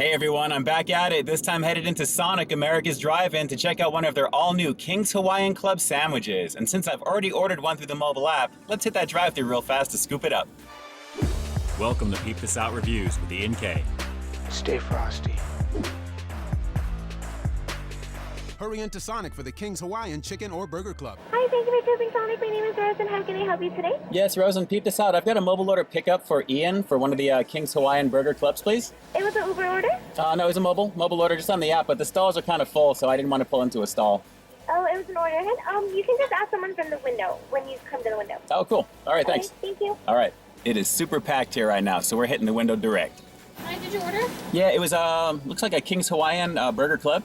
Hey everyone, I'm back at it, this time headed into Sonic, America's Drive-In to check out one of their all-new King's Hawaiian Club sandwiches. And since I've already ordered one through the mobile app, let's hit that drive-thru real fast to scoop it up. Welcome to Peep This Out Reviews with Ian K. Stay frosty. Hurry into Sonic for the King's Hawaiian Chicken or Burger Club. Hi, thank you for choosing Sonic. My name is Rose, and how can I help you today? Yes, Rosen, peep this out. I've got a mobile order pickup for Ian for one of the King's Hawaiian Burger Clubs, please. It was an Uber order? No, it was a mobile order just on the app, but the stalls are kind of full, so I didn't want to pull into a stall. Oh, it was an order ahead? You can just ask someone from the window when you come to the window. Oh, cool. All right, thanks. Okay, thank you. All right. It is super packed here right now, so we're hitting the window direct. Hi, did you order? Yeah, it was, looks like a King's Hawaiian Burger Club.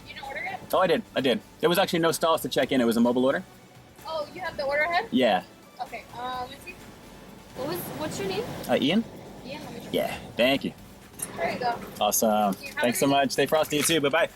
You didn't order yet? Oh, I did. There was actually no stalls to check in. It was a mobile order. Oh, you have the order ahead? Yeah. Okay, let's see. What's your name? Ian? Ian, let me check. Yeah, thank you. There you go. Awesome. Thanks so much. Stay frosty, you too. Bye-bye.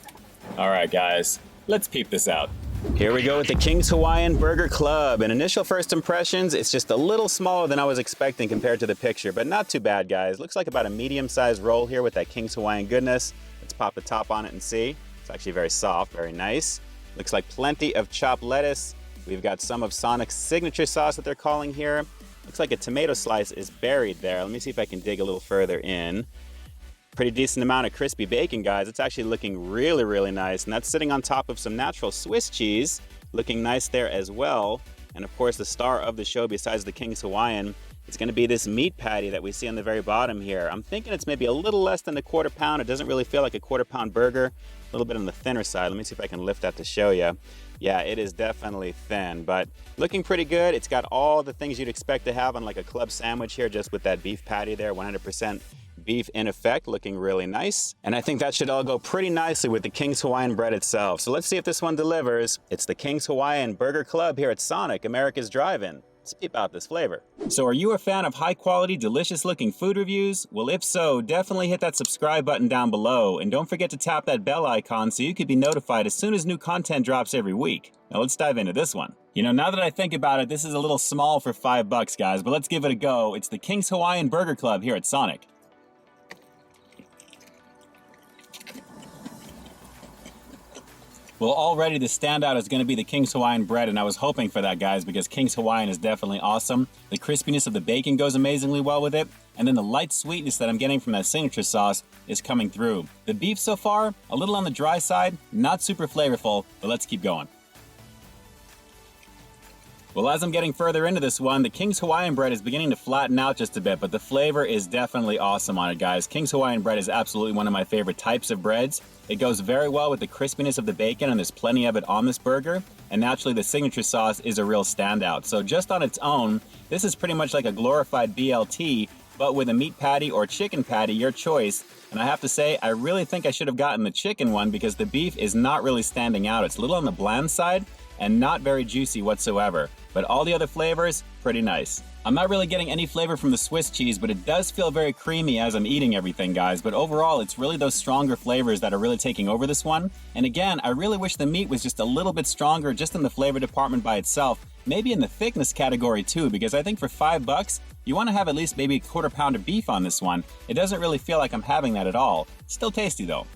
All right, guys. Let's peep this out. Here we go with the King's Hawaiian Burger Club. And initial first impressions, it's just a little smaller than I was expecting compared to the picture, but not too bad, guys. Looks like about a medium-sized roll here with that King's Hawaiian goodness. Let's pop the top on it and see. It's actually very soft, very nice. Looks like plenty of chopped lettuce. We've got some of Sonic's signature sauce that they're calling here. Looks like a tomato slice is buried there. Let me see if I can dig a little further in. Pretty decent amount of crispy bacon, guys. It's actually looking really, really nice. And that's sitting on top of some natural Swiss cheese. Looking nice there as well. And of course, the star of the show, besides the King's Hawaiian, is going to be this meat patty that we see on the very bottom here. I'm thinking it's maybe a little less than a quarter pound. It doesn't really feel like a quarter pound burger. A little bit on the thinner side. Let me see if I can lift that to show you. Yeah, it is definitely thin, but looking pretty good. It's got all the things you'd expect to have on like a club sandwich here, just with that beef patty there, 100% beef in effect, looking really nice. And I think that should all go pretty nicely with the King's Hawaiian bread itself. So let's see if this one delivers. It's the King's Hawaiian Burger Club here at Sonic, America's Drive-In. Let's peep out this flavor. So are you a fan of high quality, delicious looking food reviews? Well, if so, definitely hit that subscribe button down below. And don't forget to tap that bell icon so you can be notified as soon as new content drops every week. Now let's dive into this one. You know, now that I think about it, this is a little small for $5, guys, but let's give it a go. It's the King's Hawaiian Burger Club here at Sonic. Well, already the standout is going to be the King's Hawaiian bread, and I was hoping for that, guys, because King's Hawaiian is definitely awesome. The crispiness of the bacon goes amazingly well with it, and then the light sweetness that I'm getting from that signature sauce is coming through. The beef so far, a little on the dry side, not super flavorful, but let's keep going. Well, as I'm getting further into this one, the King's Hawaiian bread is beginning to flatten out just a bit, but the flavor is definitely awesome on it, guys. King's Hawaiian bread is absolutely one of my favorite types of breads. It goes very well with the crispiness of the bacon, and there's plenty of it on this burger. And naturally, the signature sauce is a real standout. So just on its own, this is pretty much like a glorified BLT, but with a meat patty or chicken patty, your choice. And I have to say, I really think I should have gotten the chicken one because the beef is not really standing out. It's a little on the bland side and not very juicy whatsoever. But all the other flavors, pretty nice. I'm not really getting any flavor from the Swiss cheese, but it does feel very creamy as I'm eating everything, guys. But overall, it's really those stronger flavors that are really taking over this one. And again, I really wish the meat was just a little bit stronger just in the flavor department by itself. Maybe in the thickness category too, because I think for $5, you want to have at least maybe a quarter pound of beef on this one. It doesn't really feel like I'm having that at all. Still tasty though.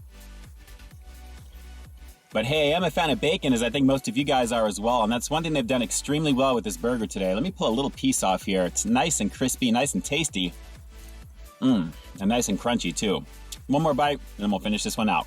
But hey, I am a fan of bacon, as I think most of you guys are as well, and that's one thing they've done extremely well with this burger today. Let me pull a little piece off here. It's nice and crispy, nice and tasty. And nice and crunchy too. One more bite, and then we'll finish this one out.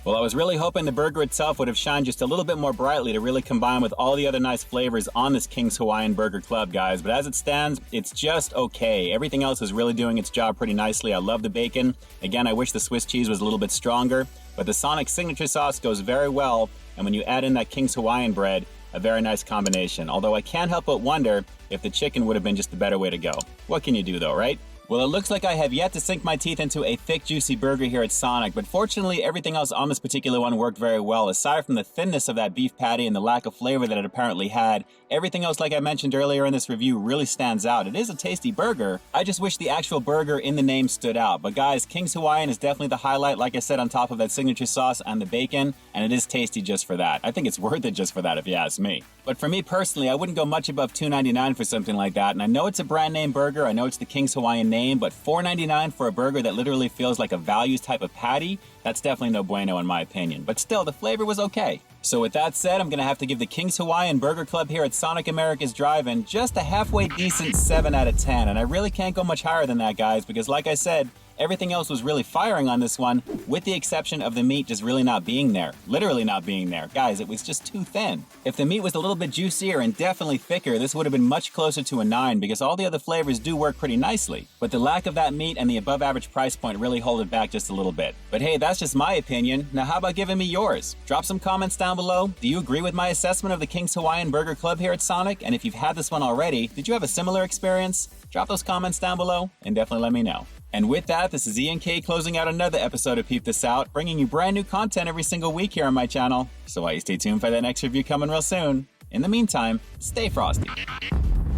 Well, I was really hoping the burger itself would have shined just a little bit more brightly to really combine with all the other nice flavors on this King's Hawaiian Burger Club, guys. But as it stands, it's just okay. Everything else is really doing its job pretty nicely. I love the bacon. Again, I wish the Swiss cheese was a little bit stronger. But the Sonic signature sauce goes very well. And when you add in that King's Hawaiian bread, a very nice combination. Although I can't help but wonder if the chicken would have been just the better way to go. What can you do though, right? Well, it looks like I have yet to sink my teeth into a thick, juicy burger here at Sonic, but fortunately, everything else on this particular one worked very well. Aside from the thinness of that beef patty and the lack of flavor that it apparently had, everything else, like I mentioned earlier in this review, really stands out. It is a tasty burger. I just wish the actual burger in the name stood out. But guys, King's Hawaiian is definitely the highlight, like I said, on top of that signature sauce and the bacon, and it is tasty just for that. I think it's worth it just for that, if you ask me. But for me personally, I wouldn't go much above $2.99 for something like that, and I know it's a brand name burger, I know it's the King's Hawaiian name, name, but $4.99 for a burger that literally feels like a values type of patty, that's definitely no bueno in my opinion. But still, the flavor was okay. So with that said, I'm gonna have to give the King's Hawaiian Burger Club here at Sonic America's Drive-In just a halfway decent 7 out of 10. And I really can't go much higher than that, guys, because like I said, everything else was really firing on this one, with the exception of the meat just really not being there. Literally not being there. Guys, it was just too thin. If the meat was a little bit juicier and definitely thicker, this would have been much closer to a 9 because all the other flavors do work pretty nicely. But the lack of that meat and the above average price point really hold it back just a little bit. But hey, that's just my opinion. Now how about giving me yours? Drop some comments down below. Do you agree with my assessment of the King's Hawaiian Burger Club here at Sonic? And if you've had this one already, did you have a similar experience? Drop those comments down below and definitely let me know. And with that, this is Ian K closing out another episode of Peep This Out, bringing you brand new content every single week here on my channel. So why you stay tuned for that next review coming real soon. In the meantime, stay frosty.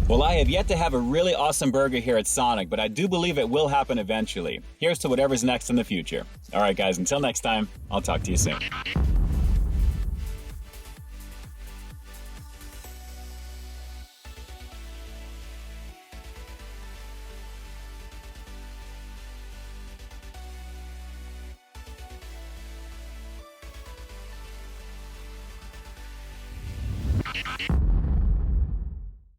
Well, I have yet to have a really awesome burger here at Sonic, but I do believe it will happen eventually. Here's to whatever's next in the future. All right, guys, until next time, I'll talk to you soon.